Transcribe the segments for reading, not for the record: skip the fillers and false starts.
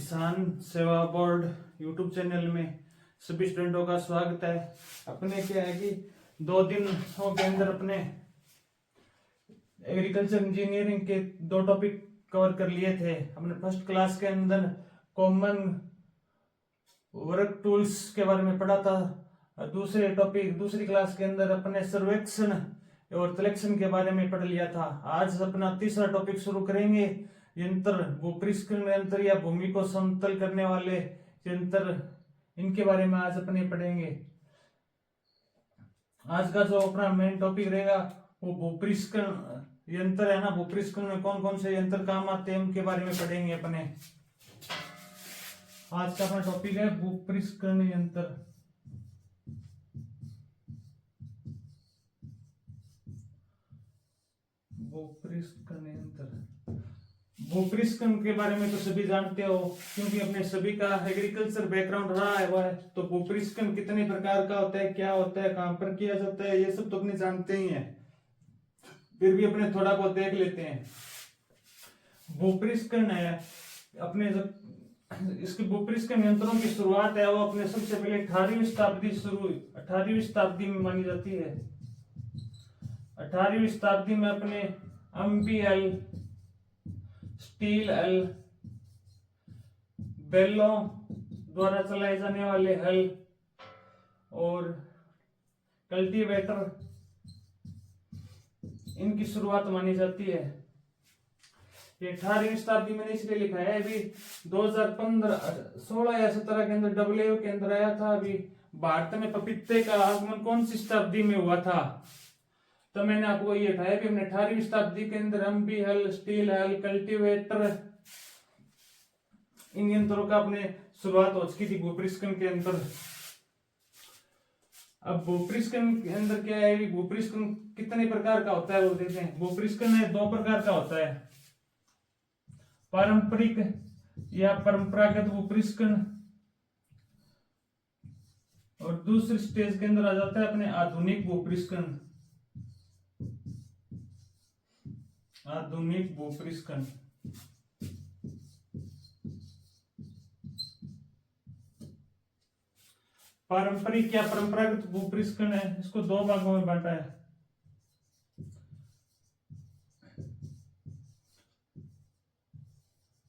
किसान सेवा board YouTube channel में सभी स्टूडेंटों का स्वागत है। अपने क्या है कि 2 दिनों के अंदर अपने एग्रीकल्चर इंजीनियरिंग के 2 टॉपिक कवर कर लिए थे। अपने फर्स्ट क्लास के अंदर कॉमन वर्क टूल्स के बारे में पढ़ा था। दूसरी क्लास के अंदर अपने सर्वेक्षण और सिलेक्शन के बारे में पढ़ लिया था। आज अपना तीसरा टॉपिक शुरू करेंगे, यंत्र, भूपृष्ठ यंत्र या भूमि को समतल करने वाले यंत्र, इनके बारे में आज अपने पढ़ेंगे। आज का जो अपना मेन टॉपिक रहेगा वो भूपृष्ठ यंत्र है ना। भूपृष्ठ में कौन कौन से यंत्र काम आते हैं उनके बारे में पढ़ेंगे अपने। आज का अपना टॉपिक है भूपृष्ठ यंत्र। भूपृष्ठ के बारे में तो सभी जानते हो, क्योंकि अपने सभी का एग्रीकल्चर बैकग्राउंड रहा है वह। तो भूपृष्ठ कितने प्रकार का होता है, क्या होता है, कहां पर किया जाता है, ये सब तो अपने जानते ही हैं। फिर भी अपने थोड़ा बहुत देख लेते हैं। भूपृष्ठ है अपने इसके भूपृष्ठ यंत्रों की शुरुआत है वो अपने सबसे पहले 18वीं शताब्दी में मानी जाती है। 18वीं शताब्दी में अपने एमपीएल, स्टील एल, बैलों द्वारा चलाए जाने वाले हल और कल्टीवेटर, इनकी शुरुआत मानी जाती है। ये 18वीं शताब्दी में इसलिए लिखा है। अभी 2016 या 17 के अंदर डब्ल्यूओ के अंदर आया था। अभी भारत में पपीते का आगमन कौन सी शताब्दी में हुआ था, तो मैंने आपको ये बताया कि हमने 18वीं शताब्दी के अंदर एमपी हल, स्टील हल, कल्टीवेटर, इन यंत्रों का अपने शुरुआत हो चुकी थी भूपृष्ठ के अंदर। अब भूपृष्ठ के अंदर क्या है, भूपृष्ठ कितने प्रकार का होता है वो देखते हैं। भूपृष्ठ में 2 प्रकार का होता है, पारंपरिक या परंपरागत भूपृष्ठ, और दूसरी स्टेज के अंदर आ जाता है अपने आधुनिक भूपृष्ठ। आधुनिक भूपृष्ठ पारंपरिक या परंपरागत भूपृष्ठ है, इसको 2 भागों में बांटा है।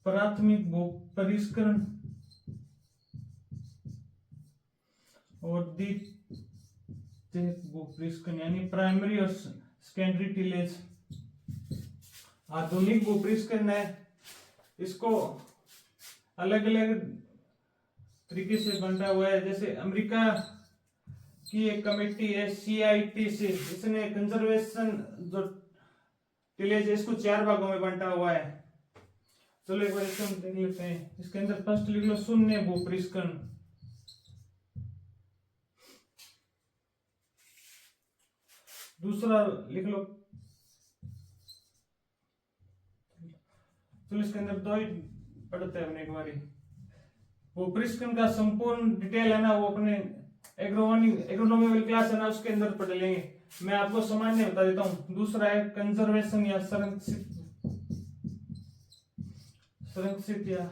प्राथमिक भूपृष्ठ और द्वितीयक भूपृष्ठ यानी प्राइमरी और सेकेंडरी टिलेज। आधुनिक भूपृष्ठ है, इसको अलग अलग तरीके से बांटा हुआ है। जैसे अमेरिका की एक कमेटी है CITC, इसने कंजर्वेशन जो टिलेज है इसको 4 भागों में बांटा हुआ है। चलो एक बार इसको हम देख लेते हैं। इसके अंदर फर्स्ट लिख लो शून्य भूपृष्ठ, दूसरा लिख लो, चलो इसके अंदर 2 ही पढ़ते हैं अपने एक बारी। भूपृष्ठ का संपूर्ण डिटेल है ना वो अपने एग्रोनॉमी वाली क्लास है ना उसके अंदर पढ़ लेंगे। मैं आपको सामान्य बता देता हूँ। दूसरा है कंजर्वेशन या संरक्षित या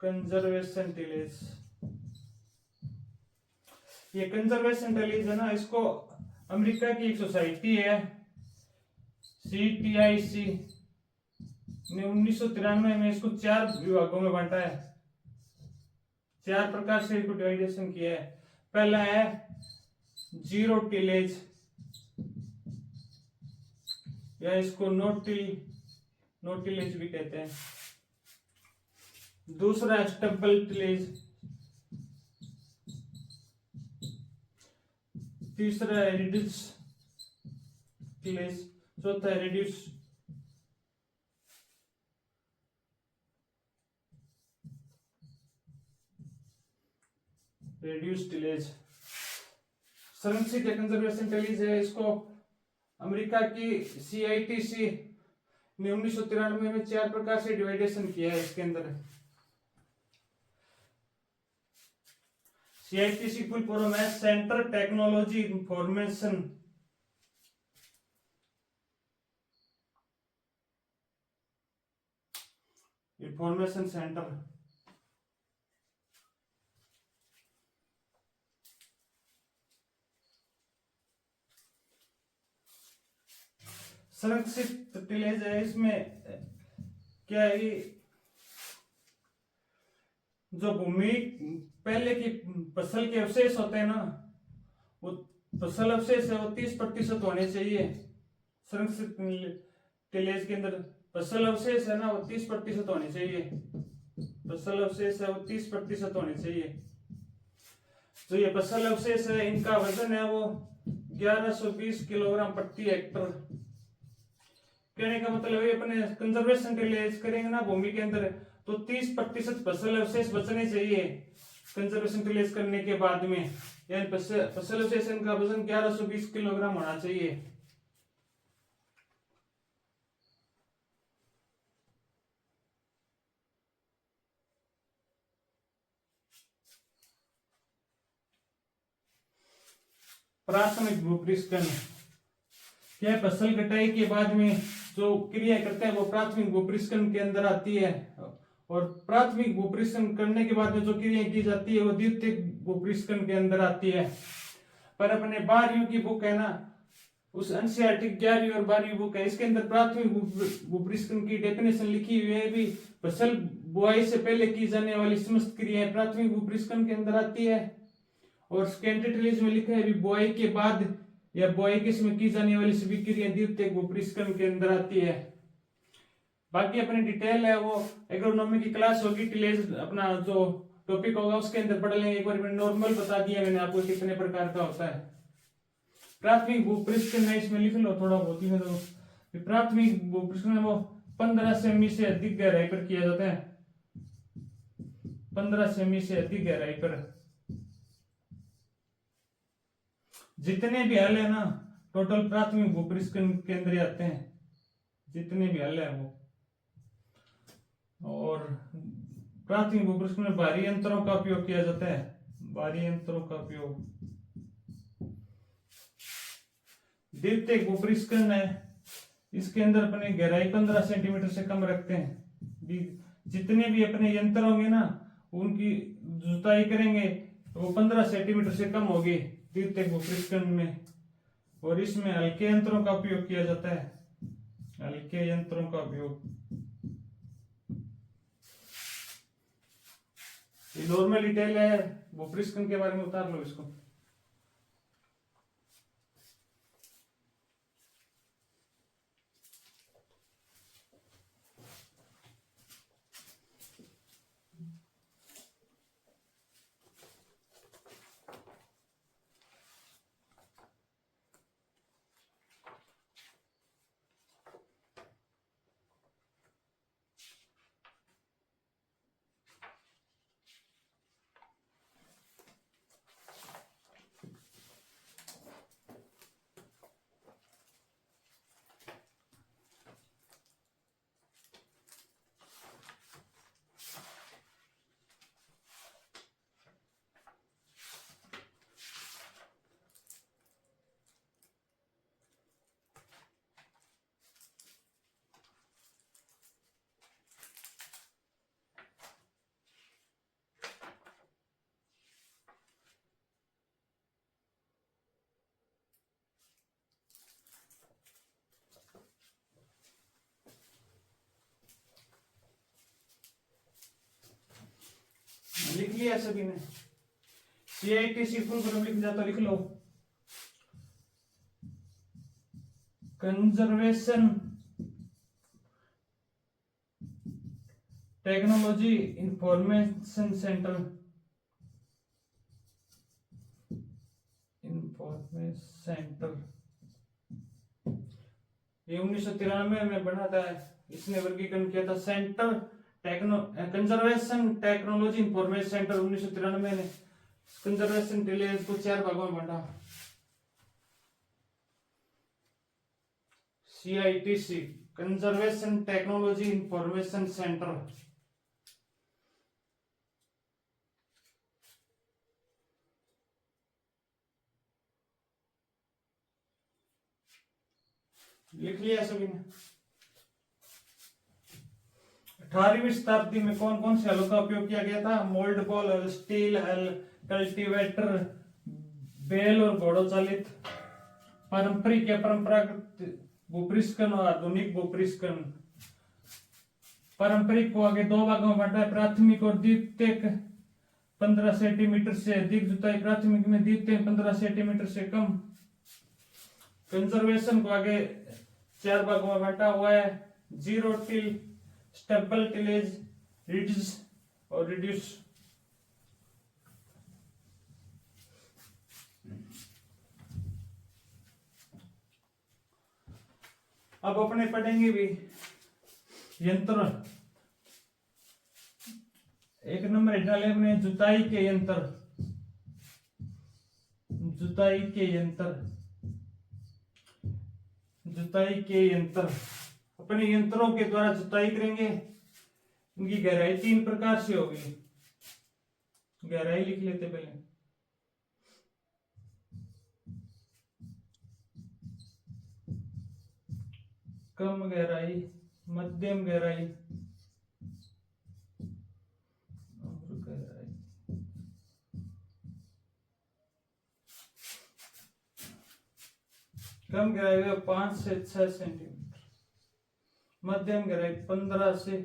कंजर्वेशन टिलेज। ये कंजर्वेशन टिलेज है ना, इसको अमेरिका की एक सोसाइटी है CTIC ने 1993 में इसको 4 विभागों में बांटा है। 4 प्रकार से इसको डिवाइडेशन किया है। पहला है जीरो टिलेज या इसको नो टिलेज भी कहते हैं। दूसरा है स्टबल टिलेज। तीसरा है रिड्यूस टिलेज। चौथा है रेड्यूस टिलेज। संरक्षित या कंजर्वेशन टिलेज है, इसको अमेरिका की CITC ने 1993 में 4 प्रकार से डिवाइडेशन किया है। इसके अंदर CITC फुल फॉर्म है centre technology information information centre. संरक्षित टिलेज है, इसमें क्या है, जो भूमि पहले की फसल के अवशेष होते हैं ना, वो फसल अवशेष है वो 30% होने चाहिए। संरक्षित टिलेज के अंदर फसल अवशेष है ना वो 30% होने चाहिए। फसल अवशेष है वो 30% होने चाहिए। जो ये फसल अवशेष है इनका वजन है वो 1120 किलोग्राम प्रति हेक्टर। कहने का मतलब है अपने कंजर्वेशन टिलेज करेंगे ना भूमि के अंदर तो 30% फसल अवशेष बचने चाहिए कंजर्वेशन टिलेज करने के बाद में, यानी फसल अवशेष का वजन 1120 किलोग्राम होना चाहिए। प्राथमिक भूपरिष्करण क्या है, फसल कटाई के बाद में जो क्रिया करते हैं वो प्राथमिक भूपरिष्करण के अंदर आती है, और प्राथमिक भूपरिष्करण करने के बाद में जो क्रिया की जाती है वो द्वितीयक भूपरिष्करण के अंदर आती है। पर अपने 12वीं की बुक है ना, उस एनसीईआरटी 11वीं और 12वीं बुक है, इसके अंदर प्राथमिक भूपरिष्करण की डेफिनेशन लिखी हुई है। भी फसल बुआई से पहले की जाने वाली समस्त क्रियाएं प्राथमिक भूपरिष्करण के अंदर आती है, और स्कैंटर टिलेज में लिखा है बुआई के बाद या बुआई के समय की जाने वाली सभी क्रियाएं द्वितीयक भूपरिष्करण के अंदर आती है। बाकी अपनी डिटेल है वो एग्रोनॉमी की क्लास होगी, टिलेज अपना जो टॉपिक होगा उसके अंदर पढ़ लेंगे। एक बार मैंने नॉर्मल बता दिया मैंने आपको कितने प्रकार का होता है। प्राथमिक भूपरिष्करण है, इसमें लिख लो थोड़ा बहुत ही, तो प्राथमिक भूपरिष्करण वो 15 सेमी से अधिक गहराई पर किया जाता है। 15 सेमी से अधिक गहराई पर जितने भी हल है ना टोटल प्राथमिक भूपरिष्करण के अंदर आते हैं, जितने भी हल है वो। और प्राथमिक भूपरिष्करण में भारी यंत्रों का उपयोग किया जाता है, भारी यंत्रों का उपयोग। द्वितीयक भूपरिष्करण है, इसके अंदर अपने गहराई 15 सेंटीमीटर से कम रखते हैं। जितने भी अपने यंत्र होंगे ना उनकी जुताई करेंगे वो 15 सेंटीमीटर से कम होगी द्वितीयक भूपरिष्करण में। और इसमें हल्के यंत्रों का उपयोग किया जाता है, हल्के यंत्रों का उपयोग। ये नॉर्मल डिटेल है भूपरिष्करण के बारे में, उतार लो इसको। लिख लिया सभी ने? CITC फुल फॉर्म लिख जाता, लिख लो। कंजर्वेशन टेक्नोलॉजी इंफॉर्मेशन सेंटर, ये 1993 में बना था। इसने वर्गीकरण किया था centre conservation technology information centre 1993 ने कंजर्वेशन टिलेज को 4 भागों में बांटा। CITC conservation technology information centre. लिख लिया सभी ने? 18वीं शताब्दी में कौन कौन से हलों का उपयोग किया गया था? मोल्ड बॉल हल, स्टील हल, कल्टीवेटर, बैल और घोड़ों चालित, पारंपरिक या परंपरागत भूपृष्ठकन और आधुनिक भूपृष्ठकन। पारंपरिक को आगे दो भागों में बांटा है, प्राथमिक और द्वितीयक। 15 सेंटीमीटर से अधिक जुताई, प्राथमिक में, द्वितीय 15 सेंटीमीटर से कम। कंजर्वेशन को आगे 4 भागों में बांटा हुआ है, जीरो टिल, स्टेबल टिलेज, रिड्ज और रिड्यूस। अब अपने पढ़ेंगे भी यंत्र। एक नंबर डाले अपने जुताई के यंत्र। जुताई के यंत्र, जुताई के यंत्र। अपने यंत्रों के द्वारा जुताई करेंगे। इनकी गहराई 3 प्रकार से होगी। गहराई लिख लेते पहले। कम गहराई, मध्यम गहराई और गहराई। कम गहराई 5 से 6 सेंटीमीटर, मध्यम गहराई 15 से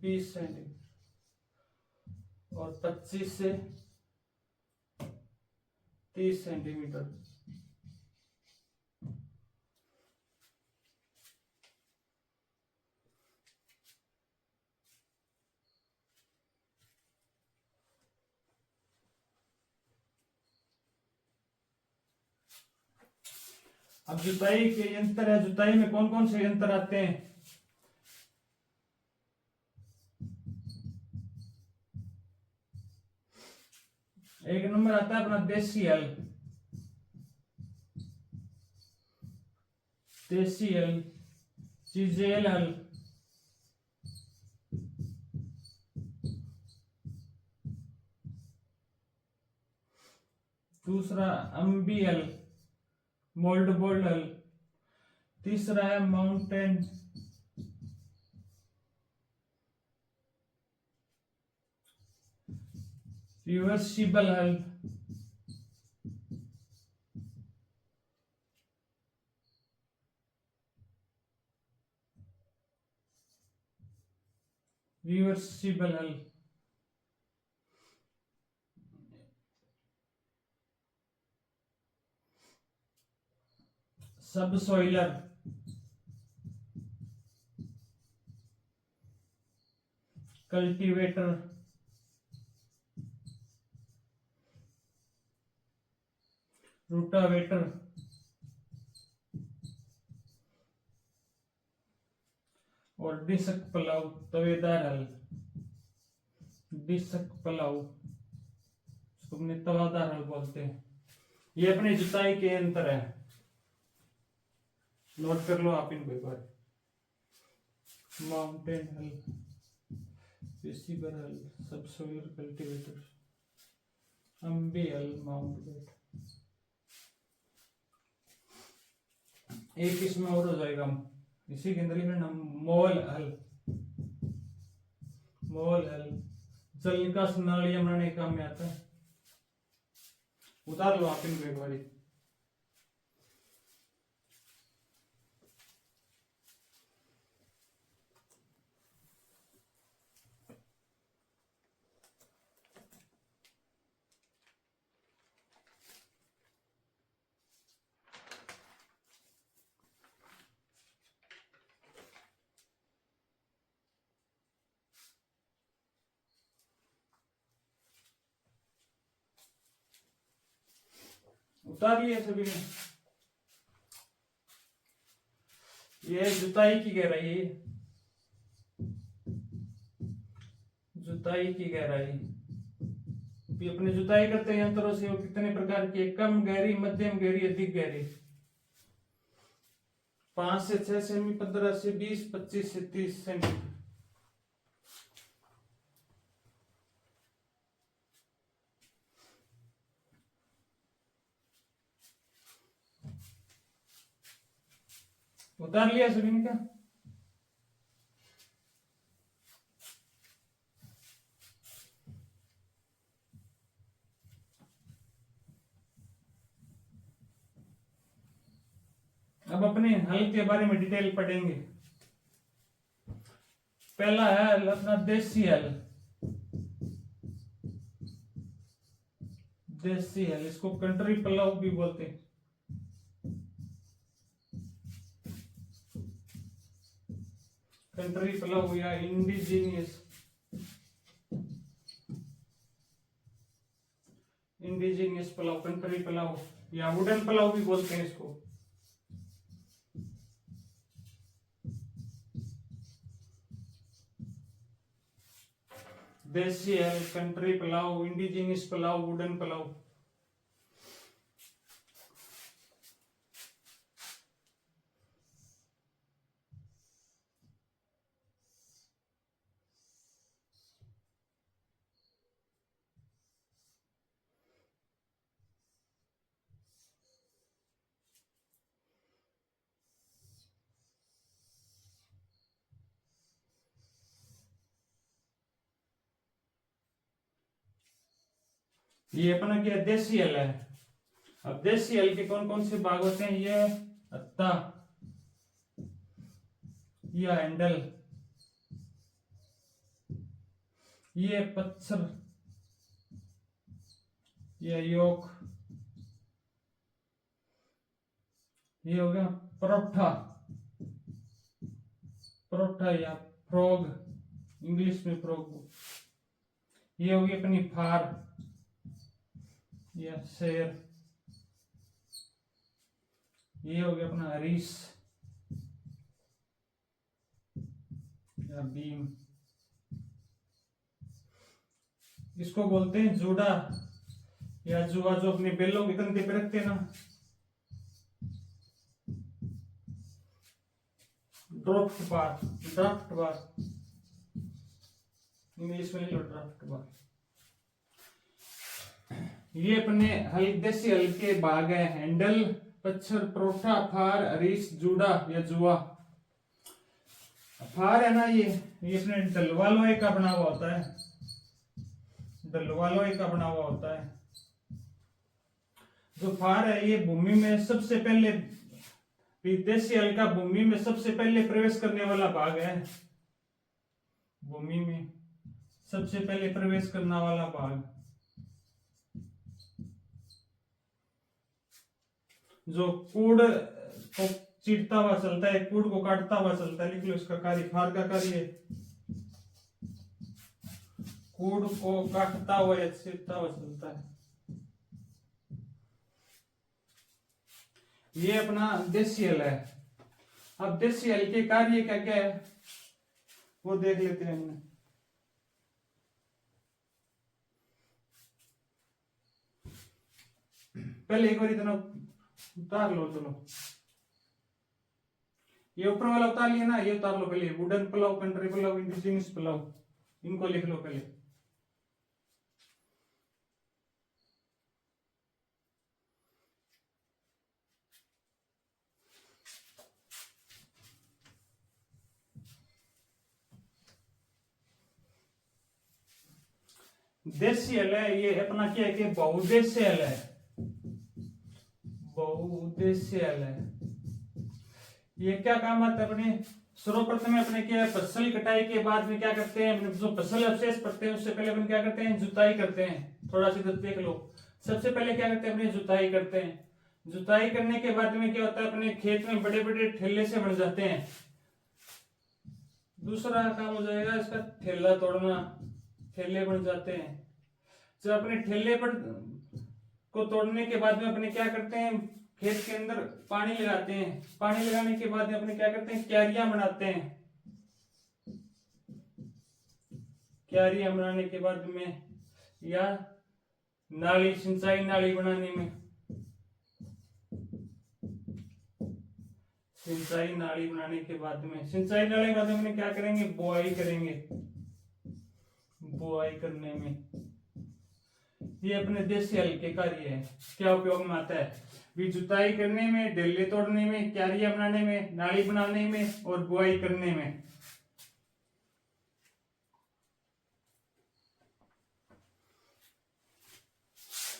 20 सेंटीमीटर और 25 से 30 सेंटीमीटर। अब जुताई के यंत्र है। जुताई में कौन कौन से यंत्र आते हैं? एक नंबर आता है अपना देसी हल। देसी हल, चीजेल हल, दूसरा अम्बी हल, मोल्ड बोल्ड हल, तीसरा है माउंटेन रिवर्सिबल हल, रिवर्सिबल हल। सब सॉइलर, कल्टीवेटर, रूटावेटर और डिस्क प्लाऊ, तवेदार हल। डिस्क प्लाऊ तुमने तवादार हल बोलते हैं। ये अपने जुताई के यंत्र है, नोट कर लो आप इनको एक बार। माउंटेन हल, रिसीवर हल, सबसॉइलर, कल्टीवेटर, अम्बी हल, माउंटेन। एक इसमें और हो जाएगा, इसी के अंदर ही ना, मोल हल। मोल हल जल निकास नालियां बनाने के काम में आता है। उतार लो आप इनको एक बारी। उतार लिया सभी ने। ये जुताई की गहराई है, जुताई की गहराई। अपने जुताई करते हैं यंत्रों से वो कितने प्रकार की है? कम गहरी, मध्यम गहरी, अधिक गहरी। 5 से 6 सेमी, 15 से 20, 25 से 30 सेंटीमीटर। उतार लिया सभी ने क्या? अपने हल के बारे में डिटेल पढ़ेंगे। पहला है अपना देसी हल। देसी हल, इसको कंट्री पुलाव भी बोलते हैं। कंट्री पुलाव या इंडिजीनियस पुलाव, कंट्री पुलाव या वुडन पुलाव भी बोलते हैं इसको। देसी है, country pulao, indigenous pulao, wooden pulao. ये अपना क्या देसी हल है। अब देसी हल के कौन कौन से भाग होते हैं? ये अत्ता, ये हैंडल, ये पत्थर, ये योक, ये हो गया परोठा, परोठा या फ्रॉग, इंग्लिश में फ्रॉग। ये हो गई अपनी फार या शेर। ये हो गया अपना हरीश या बीम। इसको बोलते हैं जूड़ा या जुआ, जो अपने बेलों के कंधे पे रखते हैं ना। ड्राफ्ट बार, ड्राफ्ट बार, इंग्लिश में लिख लो ड्राफ्ट बार। ये अपने हल, देसी हल के भाग है। हैंडल, पत्थर, परोठा, फार, हरीश, जूड़ा या जुआ। फार है ना, ये अपने डलवा लोहे का बना हुआ होता है, डलवा लोहे का बना हुआ होता है। जो फार है ये भूमि में सबसे पहले, देसी हल का भूमि में सबसे पहले प्रवेश करने वाला भाग है। भूमि में सबसे पहले प्रवेश करने वाला भाग, जो कूड़ को चीरता हुआ चलता है, कूड़ को काटता हुआ चलता है। लिख लो इसका कार्य, फार का कार्य कूड़ को काटता हुआ या चीरता हुआ चलता है। ये अपना देसी हल है। अब देसी हल के कार्य क्या क्या है वो देख लेते हैं हमने। पहले एक बार इतना उतार लो, चलो ये ऊपर वाला उतार लिया ना, ये उतार लो पहले। Wooden pulao, country pulao, indigenous pulao, इनको लिख लो पहले। देसी हल है, ये अपना क्या है कि बहुउद्देश्य हल है। बहुउद्देश्य हल है। ये क्या काम आता है अपने? सर्वप्रथम अपने क्या है, फसल कटाई के बाद में क्या करते हैं, जो फसल अवशेष पड़ते हैं उससे पहले अपन क्या करते हैं, जुताई करते हैं। थोड़ा सा इधर देख लो। सबसे पहले क्या करते हैं अपने, जुताई करते हैं। जुताई करने के बाद में क्या होता है, अपने खेत में बड़े बड़े ठेले से बन जाते हैं। दूसरा काम हो जाएगा इसका, ठेला तोड़ना, ठेले बन जाते हैं। जब अपने ठेले पर को तोड़ने के बाद में अपने क्या करते हैं, खेत के अंदर पानी लगाते हैं। पानी लगाने के बाद में अपने क्या करते हैं, क्यारियां बनाते हैं। क्यारियां बनाने के बाद में या नाली, सिंचाई नाली बनाने में, सिंचाई नाली बनाने के बाद में, सिंचाई नाली के बाद में अपने क्या करेंगे, बुआई करेंगे। बुआई करने में ये अपने देसी हल के कार्य है। क्या उपयोग में आता है? भी जुताई करने में, डेले तोड़ने में, क्यारियां बनाने में, नाली बनाने में और बुआई करने में।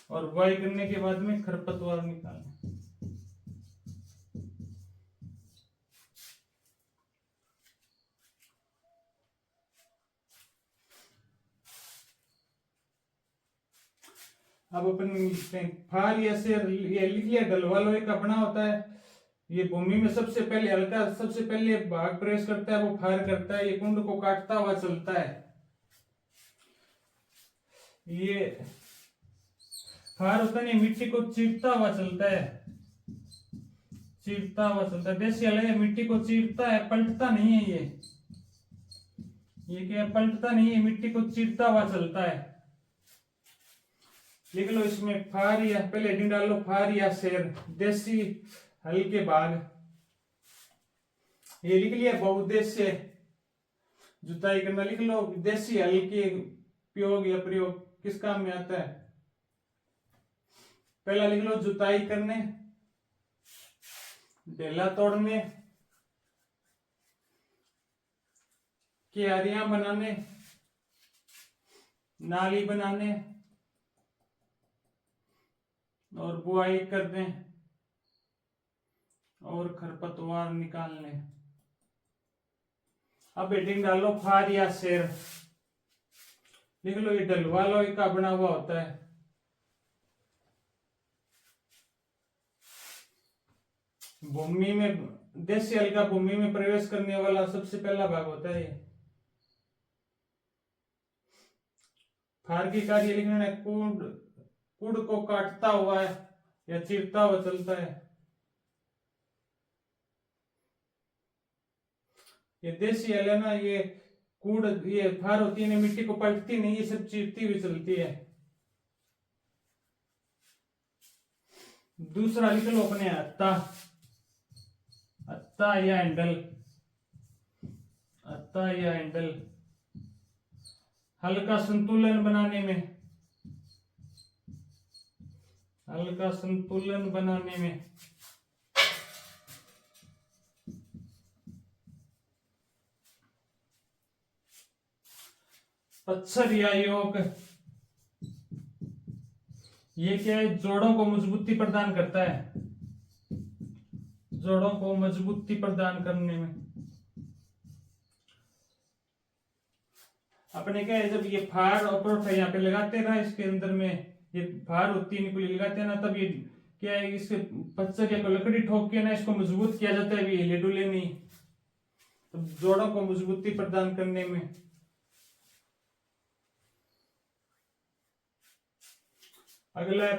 और बुआई करने के बाद में खरपतवार निकालना। अब अपन लिखते हैं फार या शेर, ये लिख लिया ढलवा लोहे का बना होता है। ये भूमि में सबसे पहले हल्का सबसे पहले भाग प्रवेश करता है वो फार करता है, ये कुंड को काटता हुआ चलता है। ये फार होता नहीं, मिट्टी को चीरता हुआ चलता है, चीरता हुआ चलता है। देसी हल मिट्टी को चीरता है, पलटता नहीं है। ये क्या पलटता नहीं है, मिट्टी को चीरता हुआ चलता है। लिख लो इसमें फार या, पहले हेडिंग डाल लो फार या शेर, देसी हल के भाग। ये लिख लिया बहुउद्देश्य जुताई करना। लिख लो देसी हल के उपयोग या प्रयोग किस काम में आता है। पहला लिख लो जुताई करने, ढेला तोड़ने, क्यारियां बनाने, नाली बनाने और बुआई करने और खरपतवार निकालने। अब हेडिंग डालो फार या शेर। लिख लो ये ढलवा लोहे का बना हुआ होता है। भूमि में, देसी हल का भूमि में प्रवेश करने वाला सबसे पहला भाग होता है। फार की कार्य लिखना है कुड़ को काटता हुआ है या चीरता हुआ चलता है। ये देसी हल है ना, ये कूड़, ये फार होती है, मिट्टी को पलटती नहीं, ये सब चीरती हुई चलती है। दूसरा लिख लो अपने हत्ता, हत्ता या हैंडल, हत्ता या हैंडल। हल का संतुलन बनाने में, हल का संतुलन बनाने में। पत्थर या योग, ये क्या है, जोड़ों को मजबूती प्रदान करता है, जोड़ों को मजबूती प्रदान करने में। अपने क्या है, जब ये फार और परोठा यहाँ पे लगाते हैं ना, इसके अंदर में ये फार होती है, निकुली लगाते हैं ना, तब ये क्या है, इसके पत्थर या लकड़ी ठोक के ना इसको मजबूत किया जाता है, हिले डुले नहीं, तो जोड़ों को मजबूती प्रदान करने में। अगला है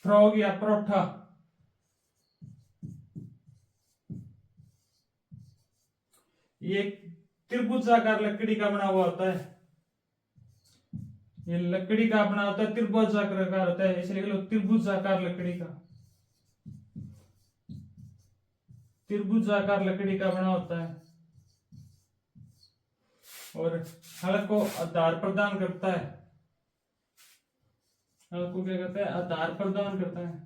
फ्रॉग या परोठा। ये त्रिभुजाकार लकड़ी का बना हुआ होता है, ये लकड़ी का बना होता है, त्रिभुजाकार होता है, इसलिए लिख लो त्रिभुजाकार लकड़ी का, त्रिभुजाकार लकड़ी का बना होता है। और हल को आधार प्रदान करता है, हल को क्या कहता है, आधार प्रदान करता है।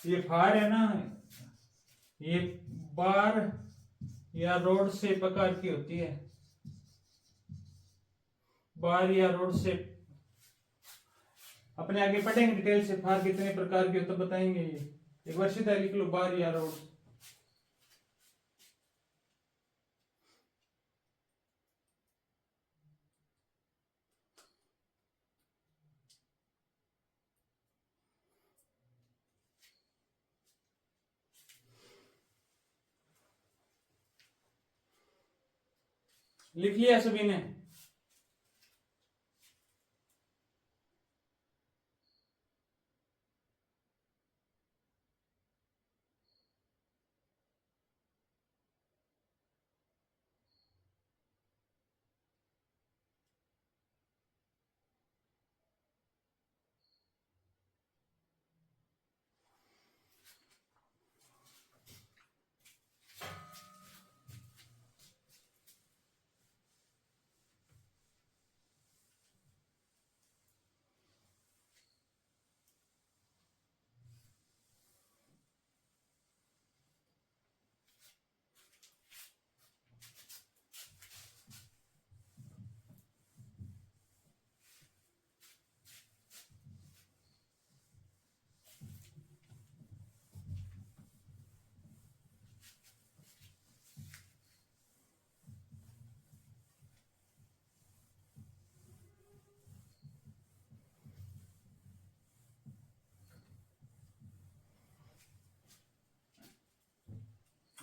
ये फार है ना, ये बार या रोड से प्रकार की होती है, बार या रोड से। अपने आगे पढ़ेंगे डिटेल से फार कितने प्रकार के होते तो बताएंगे। ये एक बार सीधा लिख लो बार या रोड। लिख लिया सभी ने।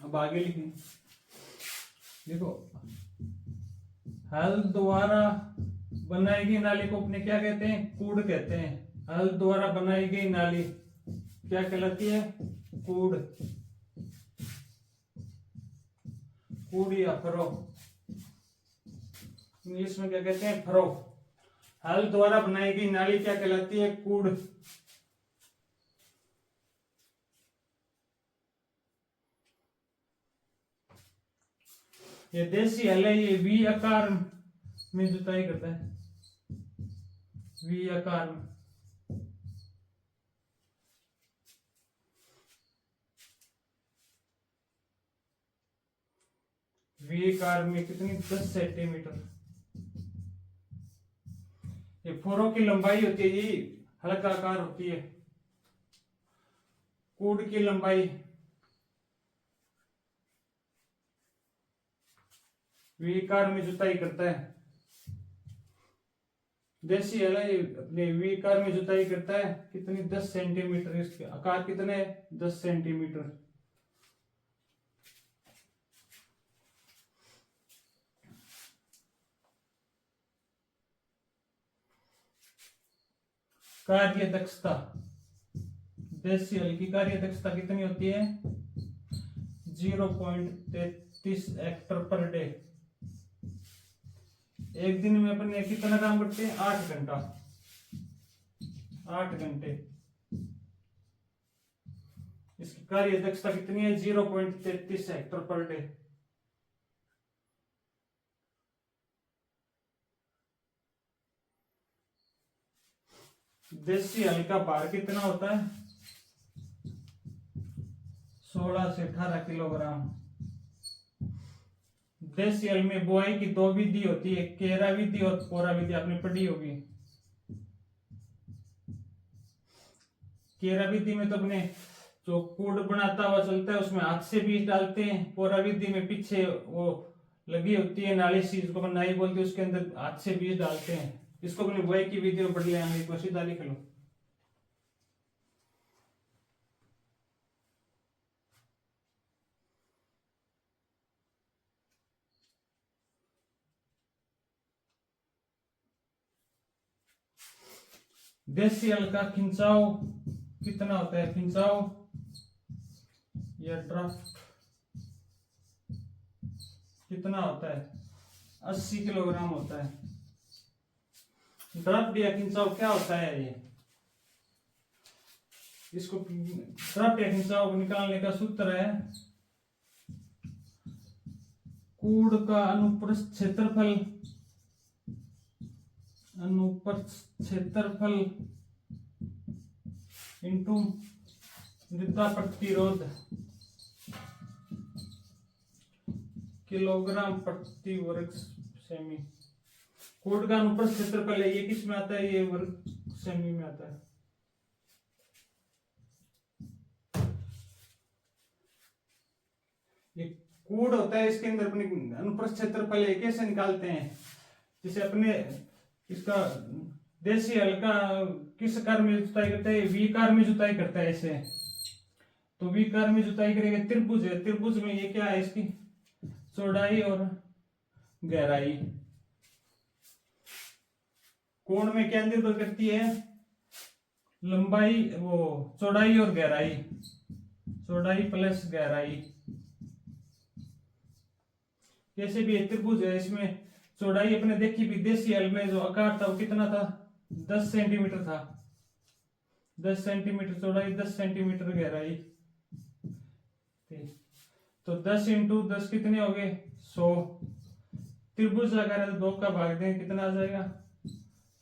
अब आगे लिखें, देखो हल द्वारा बनाई गई नाली को अपने क्या कहते हैं, कूड़ कहते हैं। हल द्वारा बनाई गई नाली क्या कहलाती है, कूड़, कूड़ या फरो, इंग्लिश में क्या कहते हैं, फरो। हल द्वारा बनाई गई नाली क्या कहलाती है, कूड़। ये देसी हल है, ये वी आकार में जुताई करता है, वी आकार में। वी आकार में कितनी, 10 सेंटीमीटर। ये फोरों की लंबाई होती है, ये हल्का आकार होती है। कूड़ की लंबाई वी आकार में जुताई करता है। देसी हल अपने वी आकार में जुताई करता है, कितनी, 10 सेंटीमीटर। इसके आकार कितने, 10 सेंटीमीटर। कार्य दक्षता, देसी हल की कार्य दक्षता कितनी होती है, 0.33 हेक्टर पर डे। एक दिन में अपन कितना काम करते हैं, 8 घंटा, 8 घंटे। इसकी कार्य दक्षता कितनी है, 0.33 हेक्टर पर डे। देसी हल का भार कितना होता है, 16 से 18 किलोग्राम। देसी हल में बुआई की 2 विधि होती है, केरा विधि और पोरा विधि, आपने पढ़ी होगी। केरा विधि में तो अपने जो कूड़ बनाता हुआ चलता है उसमें हाथ से बीज डालते हैं। पोरा विधि में पीछे वो लगी होती है नाली सी, जिसको अपन नाई बोलते हैं, उसके अंदर हाथ से बीज डालते हैं। इसको अपने बुआई की विधि में पढ़ लिया, एक बार सीधा लिख लो। देसी हल का खिंचाव कितना होता है, खिंचाव या ड्राफ्ट कितना होता है, 80 किलोग्राम होता है। ड्राफ्ट या खिंचाव क्या होता है, ये इसको ड्राफ्ट या खिंचाव निकालने का सूत्र है, कूड़ का अनुप्रस्थ क्षेत्रफल, अनुप्रस्थ क्षेत्रफल इंटू मृदा प्रतिरोध किलोग्राम प्रति वर्ग सेमी। कूड़ का अनुप्रस्थ क्षेत्रफल है, ये किस में आता है, ये वर्ग सेमी में आता है। ये कूड़ होता है, इसके अंदर अपने अनुप्रस्थ क्षेत्रफल है, कैसे निकालते हैं, जैसे अपने इसका देसी हल का किस आकार में जुताई करता है, वी आकार में जुताई करता है ऐसे। तो वी आकार में जुताई करेंगे, त्रिभुज है, त्रिभुज में ये क्या है, इसकी चौड़ाई और गहराई। कोण में क्या निर्भर करती है, लंबाई, वो चौड़ाई और गहराई, चौड़ाई प्लस गहराई। कैसे भी त्रिभुज है, इसमें चौड़ाई अपने देखी भी, देसी हल में जो आकार था वो कितना था, 10 सेंटीमीटर था, 10 सेंटीमीटर चौड़ाई, 10 सेंटीमीटर गहराई। तो 10 इंटू 10 कितने हो गए, 100। त्रिभुज आकार है तो 2 का भाग दें, कितना आ जाएगा,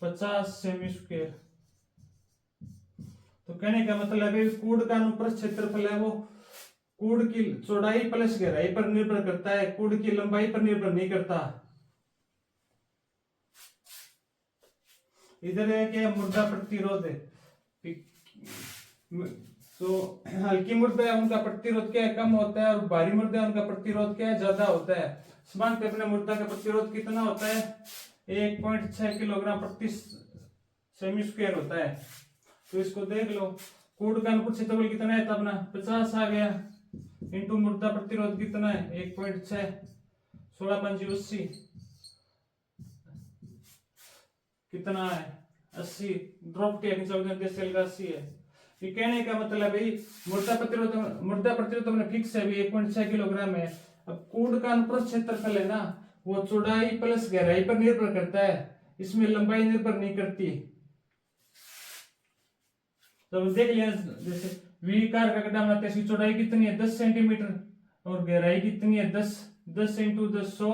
50 सेमी स्क्वायर। तो कहने का मतलब है कूड़ का अनुप्रस्थ क्षेत्रफल है वो कूड़ की चौड़ाई प्लस गहराई पर निर्भर करता है, कूड़ की लंबाई पर निर्भर नहीं करता। इधर है क्या, मृदा प्रतिरोध है, तो हल्की मृदा है उनका प्रतिरोध क्या है, कम होता है, और भारी मृदा है उनका प्रतिरोध क्या है, ज्यादा होता है। समान पे अपने मृदा का प्रतिरोध कितना होता है, 1.6 किलोग्राम प्रति सेमी स्क्वायर होता है। तो इसको देख लो, कूड़ का अनुप्रस्थ क्षेत्रफल कितना है, तो अपना 50 आ गया, इंटू मुर्दा प्रतिरोध कितना है 1.6, 16 पंजी 80, कितना है 80, ड्रॉप किया खिंचाव का 80 है। ये कहने का मतलब है मुर्दा प्रतिरोध अपने फिक्स है भी 1.6 किलोग्राम है। अब कूड़ का अनुप्रस्थ क्षेत्रफल है ना, वो चौड़ाई प्लस गहराई पर निर्भर करता है, इसमें लंबाई निर्भर नहीं करती। तो देख लिया, जैसे वी कार का गड्ढा बनाते हैं, इसकी चौड़ाई कितनी है 10 सेंटीमीटर और गहराई कितनी है 10 इंटू 10 100।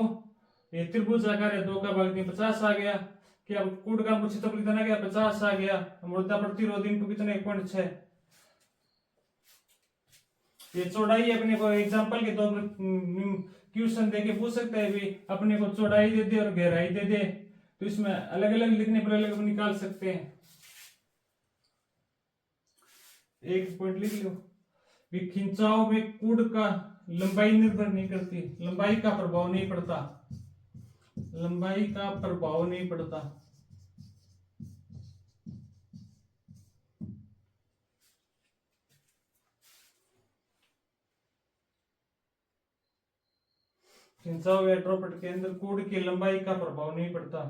ये त्रिभुज आकार है, 2 का भाग 3 50 आ गया। क्या कूड़ का क्षेत्रफल कितना आ गया 50 आ गया। मुर्दा प्रतिरोध इंटू कितने 1.6। ये चौड़ाई अपने को एग्जांपल के तौर पर क्वेश्चन देके पूछ सकते हैं भी, अपने को चौड़ाई दे दे और गहराई दे दे, तो इसमें अलग अलग लिखने पर अलग निकाल सकते हैं। एक पॉइंट लिख लो, खिंचाव में कूड़ का लंबाई निर्भर नहीं करती, लंबाई का प्रभाव नहीं पड़ता, लंबाई का प्रभाव नहीं पड़ता। खिंचाव या ड्रॉपलेट के अंदर कूड़ की लंबाई का प्रभाव नहीं पड़ता।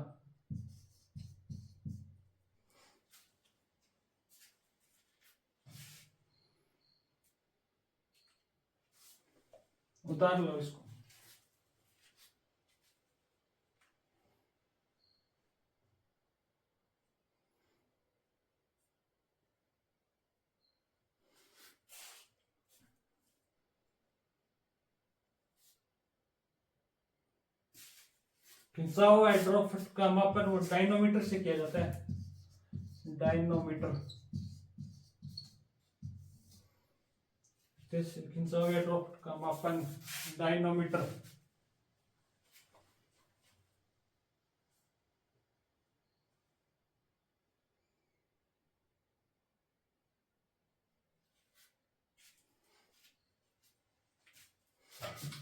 उतार लो इसको। खिंचाव या ड्रॉपलेट का मापन वो डायनोमीटर से किया जाता है, डायनोमीटर। खिंचाव या ड्रॉपलेट का मापन डायनोमीटर।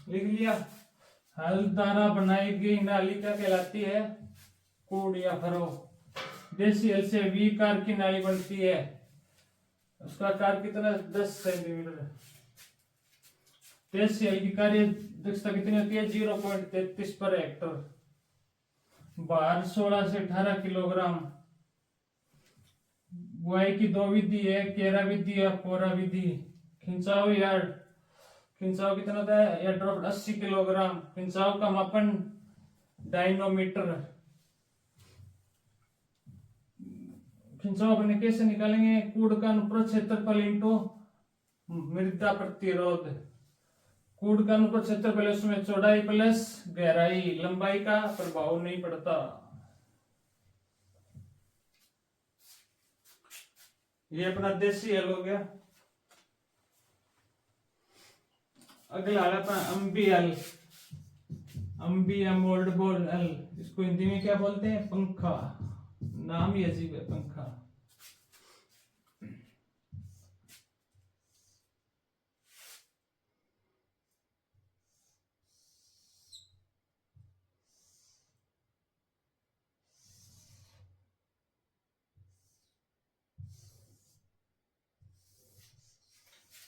लिख लिया। हल द्वारा बनाई गई नाली क्या कहलाती है, कूड़ या फरो। देसी हल से वी कार की नाली बनती है, उसका कार कितना 10 सेंटीमीटर। देसी हल की कार्य दक्षता कितनी होती है 0.33 पर हेक्टर। भार 16 से 18 किलोग्राम। बुआई की 2 विधि है, केरा विधि या कोरा विधि। खिंचाव कितना होता है या ड्रॉप 80 किलोग्राम। खिंचाव का मापन डायनोमीटर। खिंचाव अपने कैसे निकालेंगे, कूड़ का अनुप्रस्थ क्षेत्रफल इंटू मृदा प्रतिरोध। कूड़ का अनुप्रस्थ क्षेत्रफल, उसमें चौड़ाई प्लस गहराई, लंबाई का प्रभाव नहीं पड़ता। ये अपना देसी हल हो गया। अगला हल अपना अम्बी हल, अम्बी या मोल्ड बॉल हल। इसको हिंदी में क्या बोलते हैं, पंखा। नाम ही अजीब है, पंखा।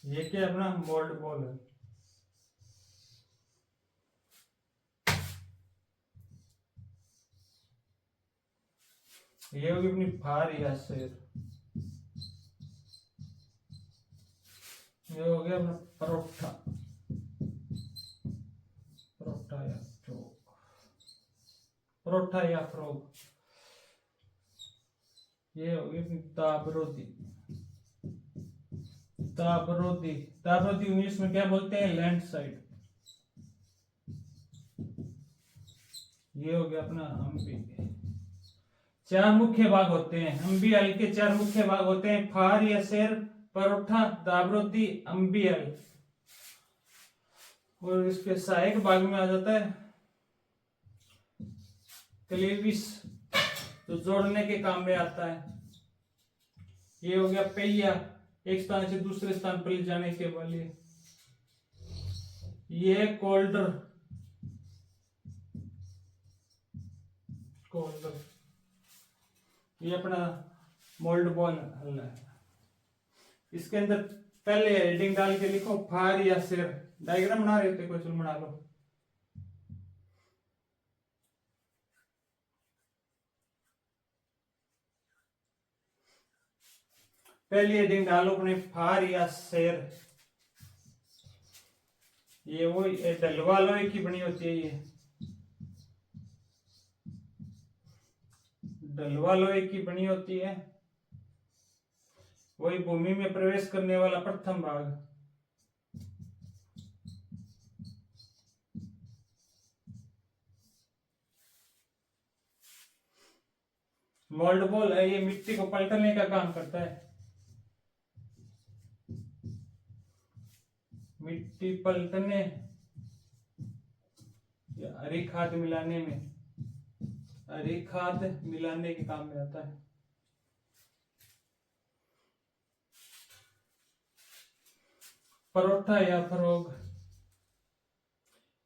ये क्या अपना मोल्ड बॉल है। ये होगी अपनी फार या शेर। ये हो गया अपना परोठा, परोठा या फ्रोग, परोठा या फ्रोग। ये होगी अपनी ताबरोदी, ताबरोदी। ताबरोदी इंग्लिश में क्या बोलते हैं, लैंड साइड। ये हो गया अपना अम्बी। 4 मुख्य भाग होते हैं अम्बी हल के, 4 मुख्य भाग होते हैं, फार या शेर, परोठा, दाबरोदी, अम्बी हल। और इसके सहायक भाग में आ जाता है क्लेविस, जो जोड़ने के काम में आता है। ये हो गया पहिया, एक स्थान से दूसरे स्थान पर ले जाने के लिए। ये कोल्डर, कोल्डर। ये अपना मोल्ड बॉल हल है। इसके अंदर पहले हेडिंग डाल के लिखो फार या शेर, डायग्राम बना रहे थे, कोई चलो बना लो। पहली हेडिंग डालो अपने फार या शेर। ये वो डलवा लोहे की बनी होती है, ये डलवा लोहे की बनी होती है। वही भूमि में प्रवेश करने वाला प्रथम भाग। मोल्ड बॉल है, ये मिट्टी को पलटने का काम करता है। मिट्टी पलटने या हरी खाद मिलाने में, हरी खाद मिलाने के काम में आता है। परोठा या फरोग,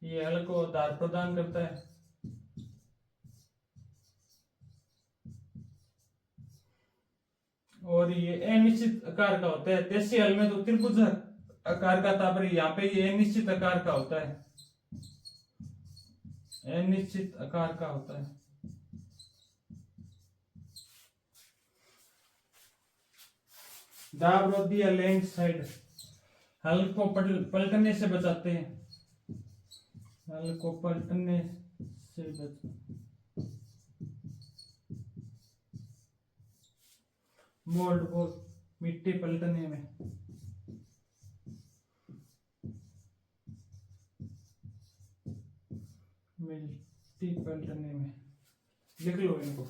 ये हल को आधार प्रदान करता है। और ये अनिश्चित आकार का होता है। देशी हल में तो त्रिभुज आकार का था, पर यहाँ पे ये अनिश्चित आकार का होता है, अनिश्चित आकार का होता है। दाब रोधी या लैंड साइड, हल को पलटने से बचाते हैं, हल को पलटने से बचाते। मोल्ड बॉल, मिट्टी पलटने में। मिट्टी पलटने में लिख लो इनको।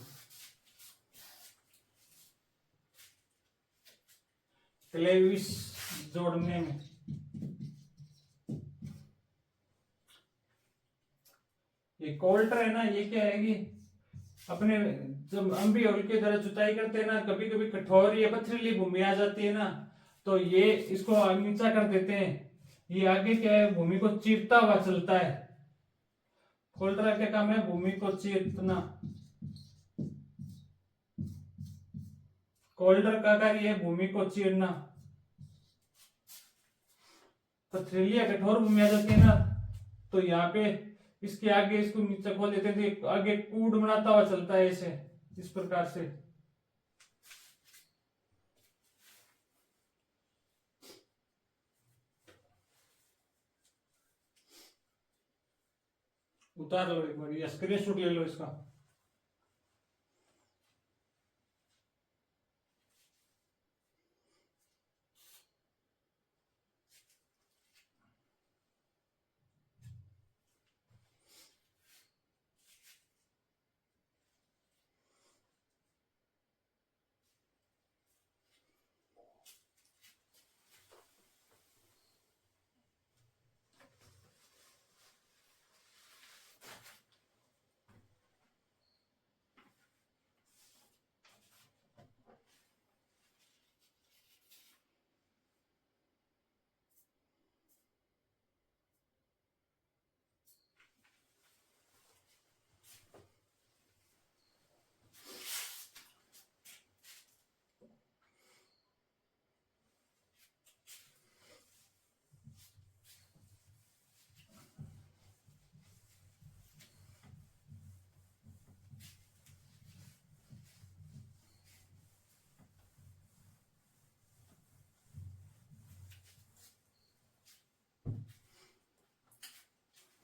क्लेविस जोड़ने में, ये कोल्टर है ना, ये क्या है कि अपने जब हम भी हल की तरह जुताई करते हैं ना, कभी कभी कठोर या पथरीली भूमि आ जाती है ना, तो ये इसको नीचा कर देते हैं। ये आगे क्या है, भूमि को चीरता हुआ चलता है। कोल्टर का क्या काम है, भूमि को चीरना। कोल्टर का कार्य है भूमि को चीरना। पथरीली या कठोर भूमि आ जाती है ना, तो यहाँ पे इसके आगे इसको नीचे खोल देते थे, आगे कूड़ बनाता हुआ चलता है ऐसे, इस प्रकार से। उतार लो एक बार, या स्क्रीनशॉट ले लो इसका।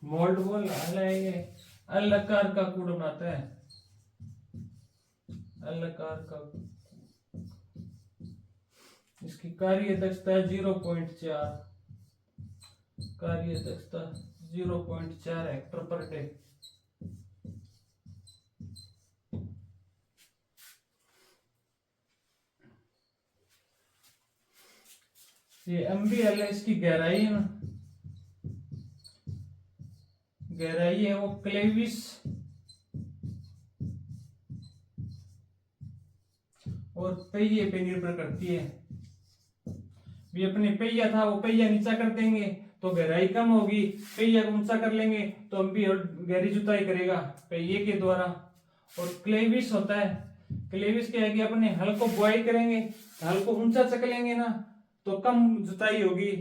मोल्ड बॉल हल है, ये अलाकार का कूड़ बनाता है, अलाकार का। इसकी कार्य दक्षता है 0.4, कार्य दक्षता 0.4 हेक्टर पर डे। ये MBL है, इसकी गहराई है ना, गहराई है वो क्लेविस और पहिए पे निर्भर करती है। भी अपने पहिया था, वो पहिया नीचा कर देंगे तो गहराई कम होगी, पहिया को ऊंचा कर लेंगे तो हम भी गहरी जुताई करेगा पहिए के द्वारा। और क्लेविस होता है, क्लेविस क्या है कि अपने हल को बुआई करेंगे, हल को ऊंचा चक लेंगे ना तो कम जुताई होगी,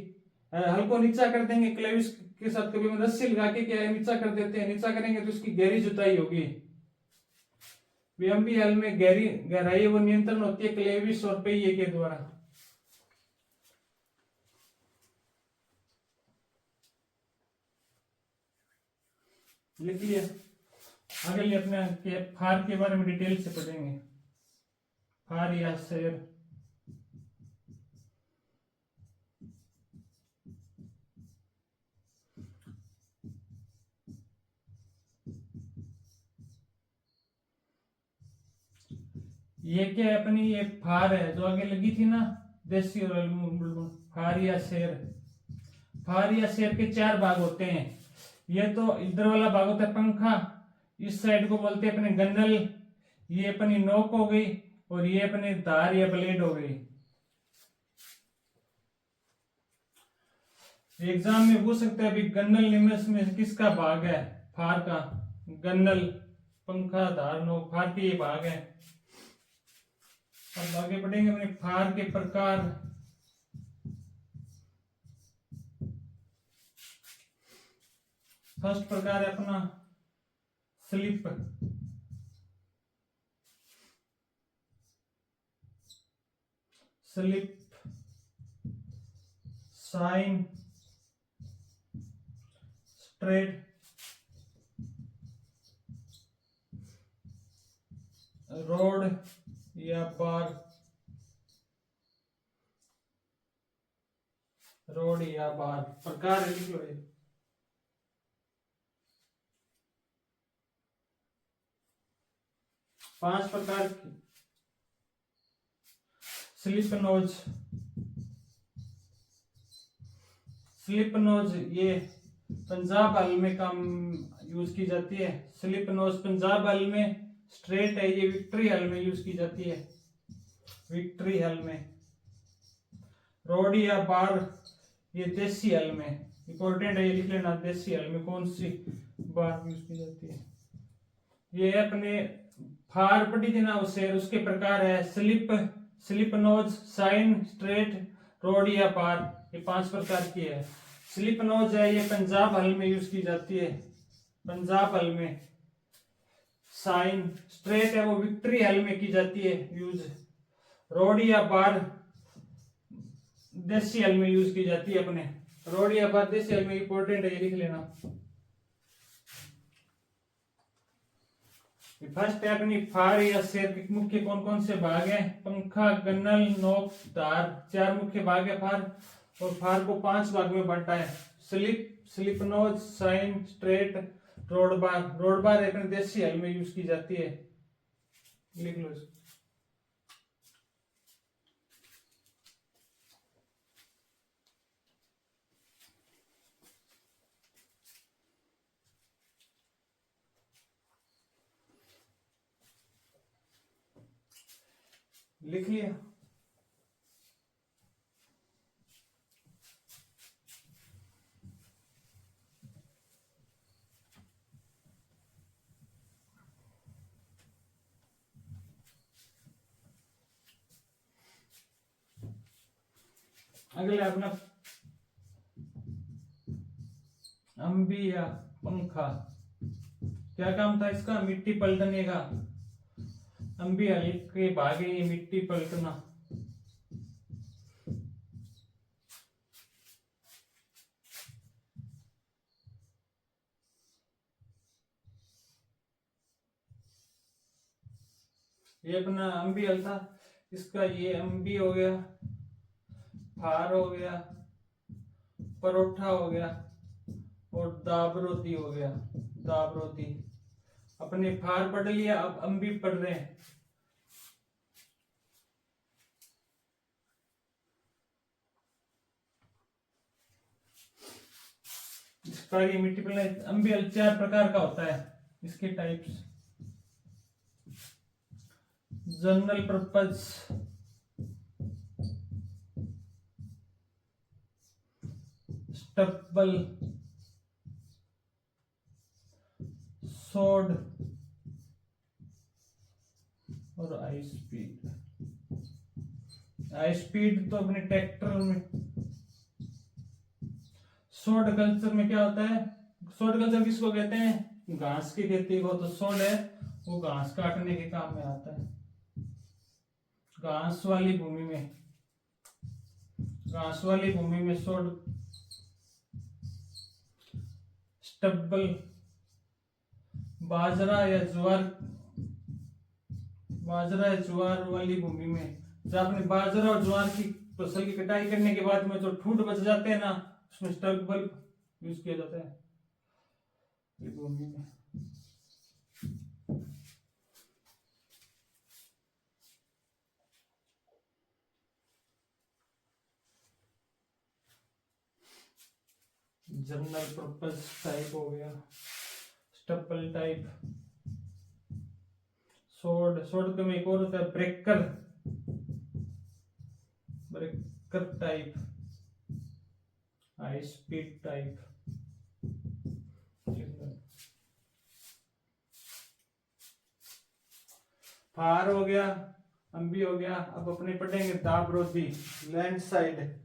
हल्को नीचा कर देंगे क्लेविस के साथ, कभी हम रस्सी लगा के क्या है नीचा कर देते हैं, नीचा करेंगे तो उसकी गहरी जुताई होगी। विलंबी हल में गहरी गहराई वो नियंत्रण होती है क्लेविस और पहिए के द्वारा। लिख लिया। आगे अपने फार के बारे में डिटेल से पढ़ेंगे। फार या शेर, ये क्या है अपनी, ये फार है जो आगे लगी थी ना देसी और फार या शेर। फार या शेर के चार भाग होते हैं। ये तो इधर वाला भाग होता है पंखा, इस साइड को बोलते हैं अपने गन्नल, ये अपनी नोक हो गई, और ये अपने धार या ब्लेड हो गई। एग्जाम में पूछ सकते हैं अभी गन्नल निमस में किसका भाग है, फार का। गन्नल पंखा धार नोक फार के ये भाग है। अब आगे बढ़ेंगे अपने फार के प्रकार। फर्स्ट प्रकार है अपना slip. Slip, sign, straight, rod या बार। रोड या बार प्रकार लिख लो। 5 प्रकार की। स्लिप नोज, स्लिप नोज ये पंजाब हल में काम यूज की जाती है। स्लिप नोज पंजाब हल में स्ट्रेट है, ये विक्ट्री हल में यूज की जाती है, विक्ट्री हल में। रोड या बार ये देसी हल में, इंपॉर्टेंट है ये लिख लेना, देसी हल में कौन सी बार यूज की जाती है। ये अपने फार पड़ी थी ना उससे, उसके प्रकार है slip, slip nose, sign, straight, rod या बार, ये 5 प्रकार की है। स्लिप नोज है ये पंजाब हल में यूज की जाती है, पंजाब हल में। साइन, स्ट्रेट है वो विक्ट्री हल में की जाती है यूज। रोड या बार देसी हल में यूज की जाती है अपने। रोड या बार देसी हल में इंपॉर्टेंट है ये लिख लेना। फर्स्ट है अपनी फार या शेर के मुख्य कौन कौन से भाग हैं। पंखा, गन्नल, नोक, धार, 4 मुख्य भाग है फार। और फार को 5 भाग में बांटा है। Slip, slip nose, sign, straight, road bar. Road bar अपने देसी हल में यूज की जाती है, लिख लो इसको। लिख लिया। अगला अपना अंबी या पंखा, क्या काम था इसका, मिट्टी पलटने का। अंबी हल के भाग है ये मिट्टी पलटना। ये अपना अंबी हल था, इसका ये अंबी हो गया, फार हो गया, परोठा हो गया, और दाबरोती हो गया, दाबरोती। अपने फार पढ़ लिया, अब अंबी पढ़ रहे हैं। इसका ये मिट्टी पढ़ना। अंबी हल 4 प्रकार का होता है, इसके टाइप्स। जनरल पर्पज, स्टब्बल, सोड और हाई स्पीड। हाई स्पीड तो अपने ट्रैक्टर में, सोड कल्चर में क्या होता है, सोड कल्चर किसको कहते हैं, घास की खेती को। तो सोड है वो घास काटने के काम में आता है। घास वाली भूमि में, घास वाली भूमि में सोड, स्टब्बल, बाजरा या ज्वार, बाजरा या ज्वार वाली भूमि में, जब आपने बाजरा और ज्वार की फसल की कटाई करने के बाद में जो ठूंठ बच जाते हैं ना, उसमें स्टब्बल यूज किया जाता है ये भूमि में। जनरल पर्पस टाइप हो गया, स्टब्बल टाइप, सोड, सोड में एक और होता है breaker, breaker type, high speed type. फार हो गया, अम्बी हो गया। अब अपने पढ़ेंगे दाबरोधी, लैंड साइड।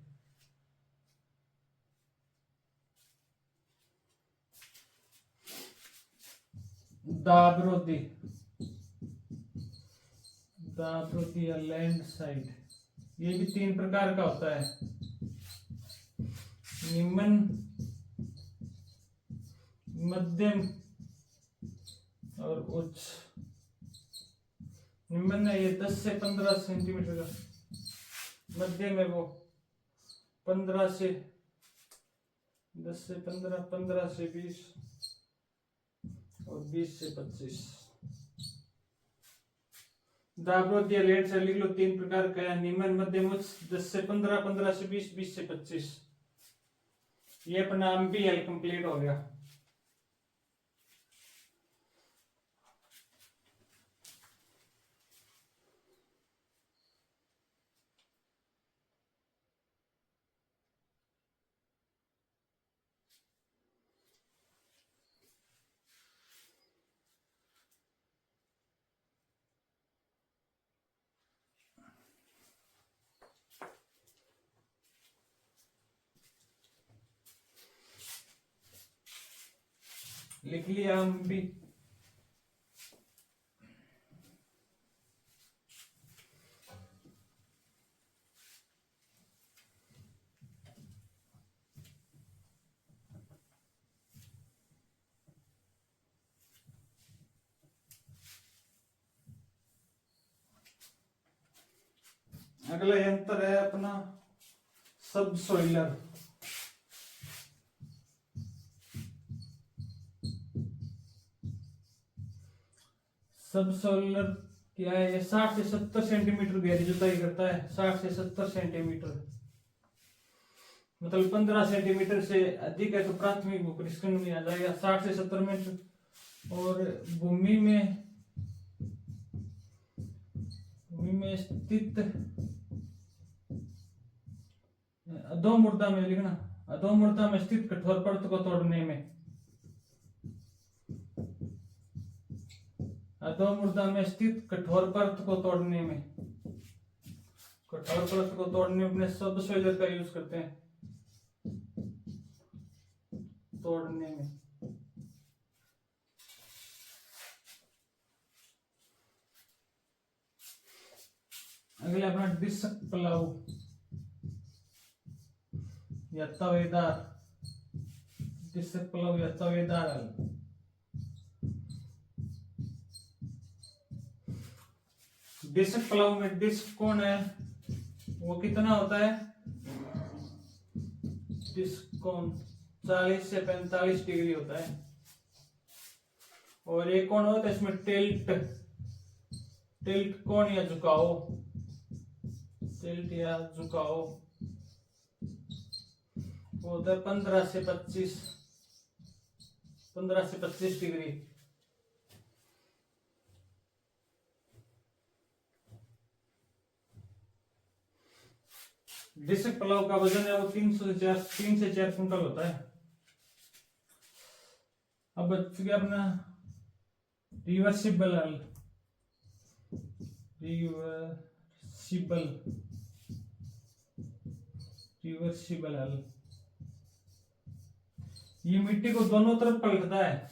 दाबरोधी, दाबरोधी या लैंड साइड, ये भी 3 प्रकार का होता है, निम्न, मध्यम और उच्च। निम्न है ये 10 से 15 सेंटीमीटर का, मध्यम है वो 15 से 10 से 15, 15 से 20 और 20 से 25। दाबरोधी या लैंड साइड लिख लो, 3 प्रकार का है, निम्न, मध्यम, उच्च। 10 से 15, 15 से 20, 20 से 25। ये अपना एमपीएल कंप्लीट हो गया। लिख लिया हम भी। अगला यंत्र है अपना सब सोइलर। सब सोइलर क्या है, ये 60 से 70 सेंटीमीटर गहरी जुताई करता है, 60 से 70 सेंटीमीटर, मतलब 15 सेंटीमीटर से अधिक है तो प्राथमिक भू परीक्षण में आ जाएगा, 60 से 70 मीटर। और भूमि में स्थित अधोमुर्दा में लिखना, अधोमुर्दा में स्थित कठोर परत को तोड़ने में, अधोमुर्दा में स्थित कठोर परत को तोड़ने में, कठोर परत को तोड़ने में अपने सब सोइलर का यूज करते हैं तोड़ने में। अगला अपना डिस्क प्लाऊ या तवेदार, डिस्क प्लाऊ या तवेदार हल। डिस्क प्लाऊ में डिस्क कौन है, वो कितना होता है, डिस्क कौन 40 से 45 डिग्री होता है। और एक कौन होता है इसमें टिल्ट, टिल्ट कौन या झुकाओ, टिल्ट या झुकाओ वो होता है 15 से 25, 15 से 25 डिग्री। डिस्क प्लाऊ का वजन है वो 3 से 4 कुंटल होता है। अब बच गया अपना रिवर्सिबल हल, रिवर्सिबल, रिवर्सिबल हल। ये मिट्टी को दोनों तरफ पलटता है।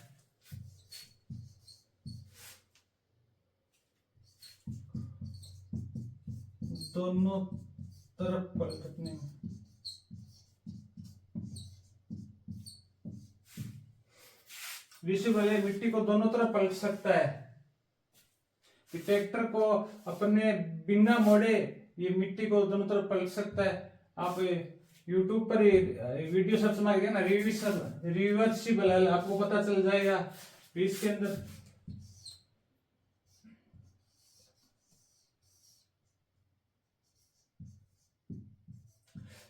दोनों तरफ पलटने में विशिबल है, मिट्टी को दोनों तरफ पलट सकता है। ट्रैक्टर को अपने बिना मोड़े ये मिट्टी को दोनों तरफ पलट सकता है। आप YouTube पर वीडियो सर्च मारिए ना, रिवर्सिबल, आपको पता चल जाएगा। इसके अंदर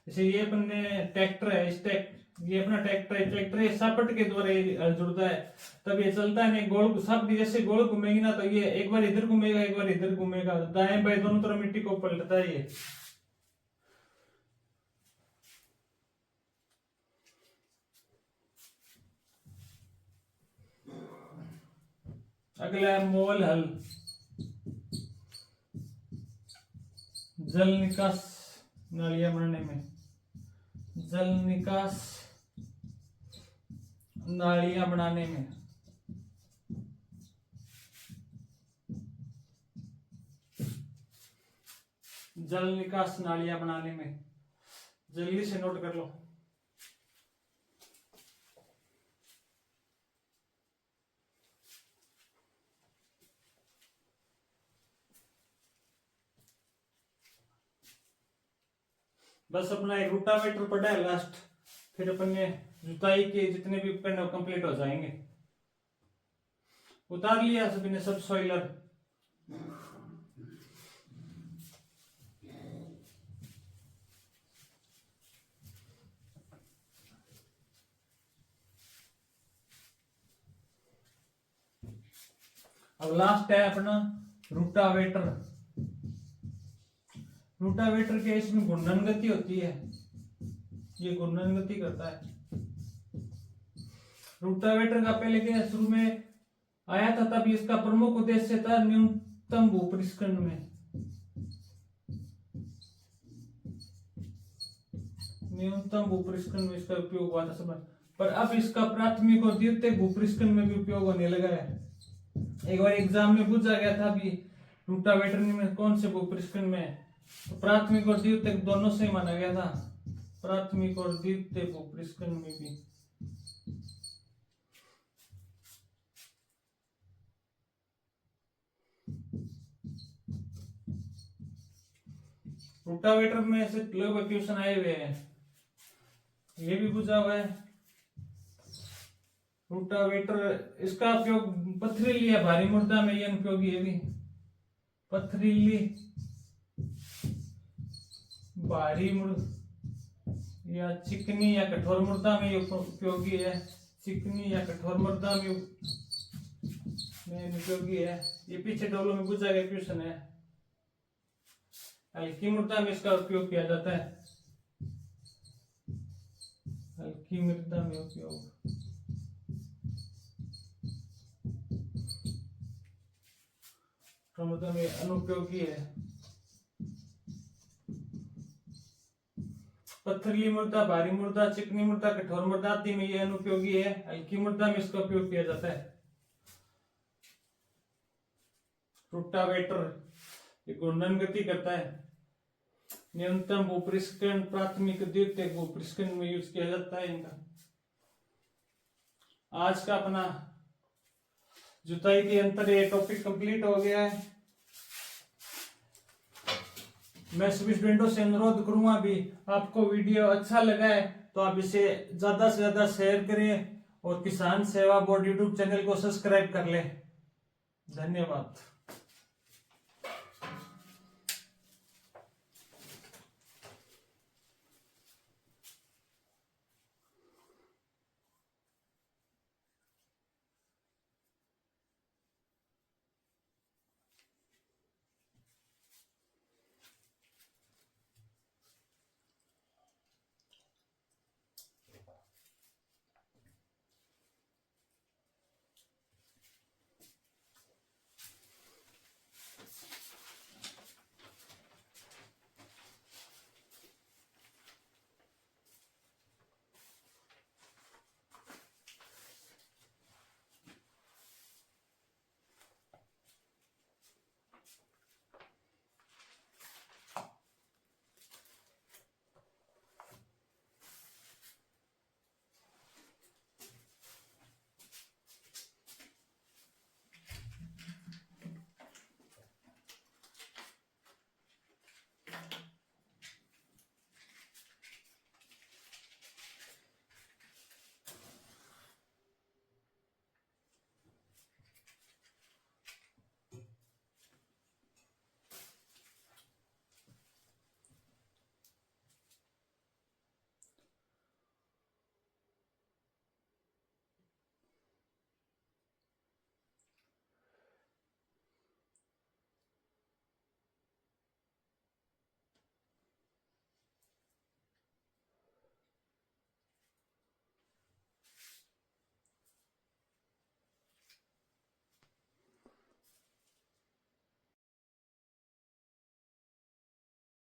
जैसे ये अपने ट्रैक्टर है, ये अपना ट्रैक्टर है, ये सापट के द्वारा जुड़ता है, तब ये चलता है नहीं। गोल साप जैसे गोल घूमेगी ना, तो ये एक बार इधर घूमेगा, एक बार इधर घूमेगा, दाएं बाएं दोनों तरफ मिट्टी को पलटता है ये। अगला है मोल हल। जल निकास नालियां बनाने में, जल निकास नालियां बनाने में जल निकास नालियां बनाने में, जल्दी से नोट कर लो। बस अपना एक रोटावेटर पड़ा है लास्ट, फिर अपन ने जुताई के जितने भी उपकरण कंप्लीट हो जाएंगे। उतार लिया सभी ने सब सॉइलर। अब लास्ट है अपना रोटावेटर। रोटावेटर के इसमें घूर्णन गति होती है, ये घूर्णन गति करता है। रोटावेटर का पहले क्या शुरू में आया था, तब इसका प्रमुख उद्देश्य था न्यूनतम भूपरिष्करण में, न्यूनतम भूपरिष्करण में इसका उपयोग हुआ था समय, पर अब इसका प्राथमिक और द्वितीयक भूपरिष्करण में भी उपयोग होने लगा है। एक बार एग्जाम में पूछा गया था भी रोटावेटर में कौन से भूपरिष्करण में है, तो प्राथमिक और द्वितीयक दोनों से माना गया था, प्राथमिक और द्वितीयक भूपरिष्करण में भी। रोटावेटर में ऐसे लगभग क्वेश्चन आए हुए हैं, ये भी पूछा हुआ है। रोटावेटर इसका उपयोग पथरीली या भारी मृदा में यह उपयोगी है भी, पथरीली भारी मृदा या चिकनी या कठोर मृदा में उपयोगी है, चिकनी या कठोर मृदा में उपयोगी है। ये पीछे डोलो में पूछा गया क्वेश्चन है। हल्की मृदा में इसका उपयोग किया जाता है, हल्की मृदा में उपयोग। मृदा में अनुपयोगी है। पथरीली मृदा, भारी मृदा, चिकनी मृदा, कठोर मृदा आदि में यह अनुपयोगी है। हल्की मृदा में इसका उपयोग किया जाता है। रोटावेटर ये घूर्णन गति करता है, न्यूनतम भूपरिष्करण, प्राथमिक द्वितीयक भूपरिष्करण में यूज किया जाता है इनका। आज का अपना जुताई के अंतर ये टॉपिक कंप्लीट हो गया है। मैं सभी स्टूडेंटों से अनुरोध करूंगा भी आपको वीडियो अच्छा लगा है तो आप इसे ज्यादा से ज्यादा शेयर करें और किसान सेवा बोर्ड यूट्यूब चैनल को सब्सक्राइब कर लें। धन्यवाद।